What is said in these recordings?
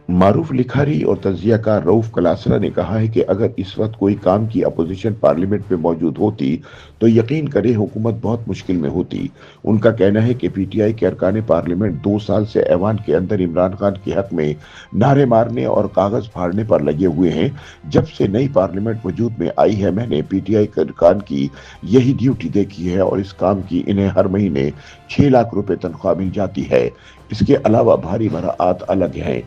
मारूफ लिखारी और तज्जियाकार रऊफ कलासरा ने कहा है कि अगर इस वक्त कोई काम की अपोजिशन पार्लियामेंट में मौजूद होती तो यकीन करें हुकूमत बहुत मुश्किल में होती। उनका कहना है कि पीटीआई के अरकान पार्लियामेंट 2 साल से ऐवान के अंदर इमरान खान के हक में नारे मारने और कागज फाड़ने पर लगे हुए हैं। जब से नई पार्लियामेंट वजूद में आई है मैंने पीटीआई के अरकान की यही ड्यूटी देखी है और इस काम की इन्हें हर महीने 6 लाख रुपए तनख्वाह मिल जाती है। इसके अलावा भारी बराआत अलग हैं।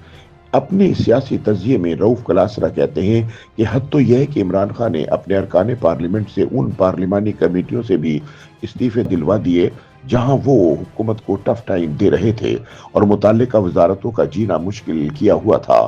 अपने सियासी तजिए में रऊफ कलासरा कहते हैं कि हद तो यह है कि इमरान खान ने अपने अरकान पार्लियामेंट से उन पार्लिमानी कमेटियों से भी इस्तीफे दिलवा दिए जहां वो हुकूमत को टफ टाइम दे रहे थे और मुताल्लिका वजारतों का जीना मुश्किल किया हुआ था।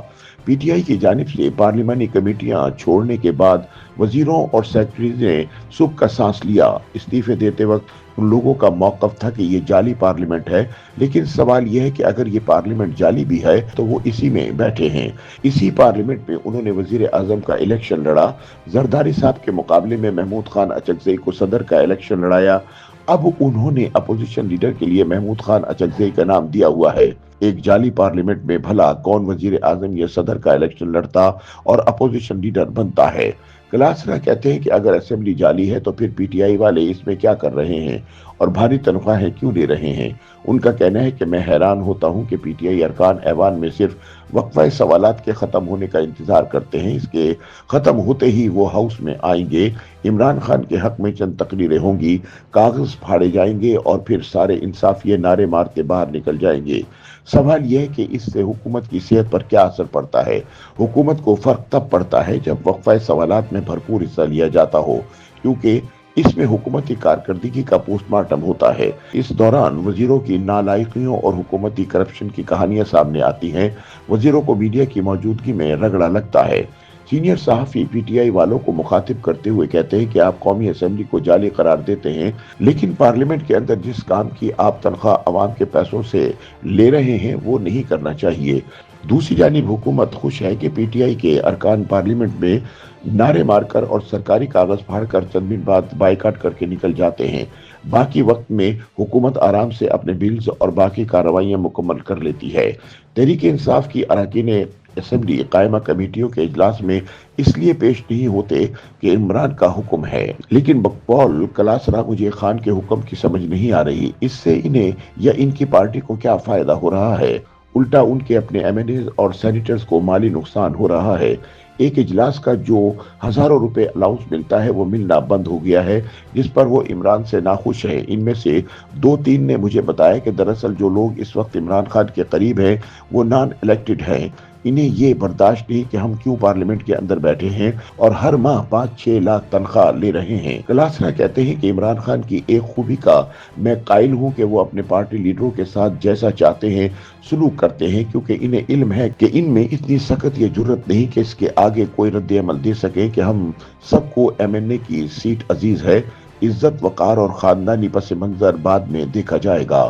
पीटीआई की जानिब से पार्लिमानी कमेटियां छोड़ने के बाद वजीरों और सेक्रेटरीज ने सुख का सांस लिया। इस्तीफे देते वक्त उन लोगों का मौकफ था कि ये जाली पार्लियामेंट है, लेकिन सवाल यह है कि अगर ये पार्लियामेंट जाली भी है तो वो इसी में बैठे हैं। इसी पार्लियामेंट में उन्होंने वजीर आजम का इलेक्शन लड़ा, जरदारी साहब के मुकाबले में महमूद खान अचकजई को सदर का इलेक्शन लड़ाया। अब उन्होंने अपोजिशन लीडर के लिए महमूद खान अचकजई का नाम दिया हुआ है। एक जाली पार्लियामेंट में भला कौन वजीर आजम या सदर का इलेक्शन लड़ता और अपोजिशन लीडर बनता है। कलासरा कहते हैं कि अगर असेंबली जाली है तो फिर पीटीआई वाले इसमें क्या कर रहे हैं और भारी तनख्वाहें क्यों ले रहे हैं। उनका कहना है कि मैं हैरान होता हूं कि पीटीआई अरकान ऐवान में सिर्फ वक्फा सवालात के खत्म होने का इंतजार करते हैं। इसके खत्म होते ही वो हाउस में आएंगे, इमरान खान के हक में चंद तकरीरें होंगी, कागज फाड़े जाएंगे और फिर सारे इंसाफिये नारे मारते बाहर निकल जाएंगे। सवाल यह है कि इससे हुकूमत की सेहत पर क्या असर पड़ता है। हुकूमत को फर्क तब पड़ता है जब वक्फा सवालात में भरपूर हिस्सा लिया जाता हो, क्योंकि इसमें हुकूमती कारकर्दगी का पोस्टमार्टम होता है। इस दौरान वजीरों की नालायकियों और हुकूमती करप्शन की कहानियां सामने आती हैं। वजीरों को मीडिया की मौजूदगी में रगड़ा लगता है। सीनियर सहाफी पीटीआई वालों को मुखातिब करते हुए कहते हैं कि आप कौमी असेंबली को जाली करार देते हैं, लेकिन पार्लियामेंट के अंदर जिस काम की आप तनख्वाह अवाम के पैसों से ले रहे हैं वो नहीं करना चाहिए। दूसरी जानिब हुकूमत खुश है कि पीटीआई के अरकान पार्लियामेंट में नारे मारकर और सरकारी कागज फाड़कर चंद दिन बाद बाइकाट करके निकल जाते हैं। बाकी वक्त में हुकूमत आराम से अपने बिल्स और बाकी कार्रवाइयां मुकम्मल कर लेती है। तहरीक इंसाफ की अरकान असेंबली कायमा कमेटियों के इजलास में इसलिए पेश नहीं होते कि इमरान का हुक्म है, लेकिन बकौल कलासरा मुझे खान के हुक्म की समझ नहीं आ रही। इससे इन्हें या इनकी पार्टी को क्या फायदा हो रहा है। उल्टा उनके अपने एमएनएज और सेनेटर्स को माली नुकसान हो रहा है। एक इजलास का जो हजारों रुपए अलाउंस मिलता है वो मिलना बंद हो गया है, जिस पर वो इमरान से नाखुश है। इनमें से 2-3 ने मुझे बताया कि दरअसल जो लोग इस वक्त इमरान खान के करीब हैं वो नॉन इलेक्टेड हैं। इन्हें ये बर्दाश्त नहीं कि हम क्यों पार्लियामेंट के अंदर बैठे हैं और हर माह 5-6 लाख तनख्वाह ले रहे हैं। कलासरा कहते हैं कि इमरान खान की एक खूबी का मैं कायल हूं कि वो अपने पार्टी लीडरों के साथ जैसा चाहते हैं सलूक करते हैं, क्योंकि इन्हें इल्म है कि इनमें इतनी सख्त या जुर्रत नहीं कि इसके आगे कोई रद्द अमल दे सके कि हम सबको एमएनए की सीट अजीज है। इज्जत वकार और खानदानी पस मंजर बाद में देखा जाएगा।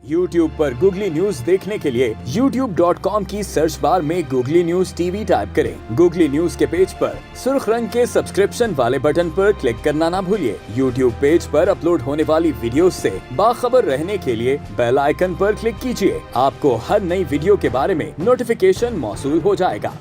YouTube पर गूगली न्यूज देखने के लिए youtube.com की सर्च बार में गूगली न्यूज टीवी टाइप करें। गूगली न्यूज के पेज पर सुर्ख रंग के सब्सक्रिप्शन वाले बटन पर क्लिक करना ना भूलिए। YouTube पेज पर अपलोड होने वाली वीडियोस से बाखबर रहने के लिए बेल आइकन पर क्लिक कीजिए। आपको हर नई वीडियो के बारे में नोटिफिकेशन मौसूल हो जाएगा।